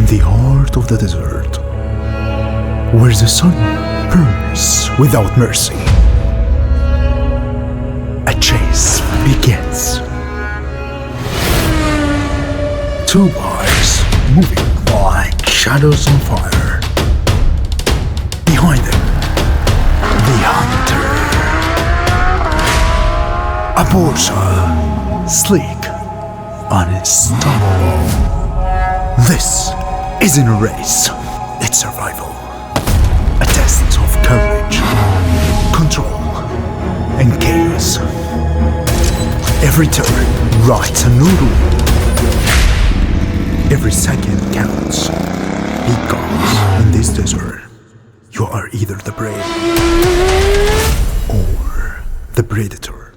the heart of the desert, where the sun burns without mercy, a chase begins. Two boys moving like shadows on fire. Behind them, the hunter. A Porsche, sleek, unstoppable. This isn't a race, it's survival. A test of courage, control, and chaos. Every turn writes a new rule. Every second counts, because in this desert, you are either the prey or the predator.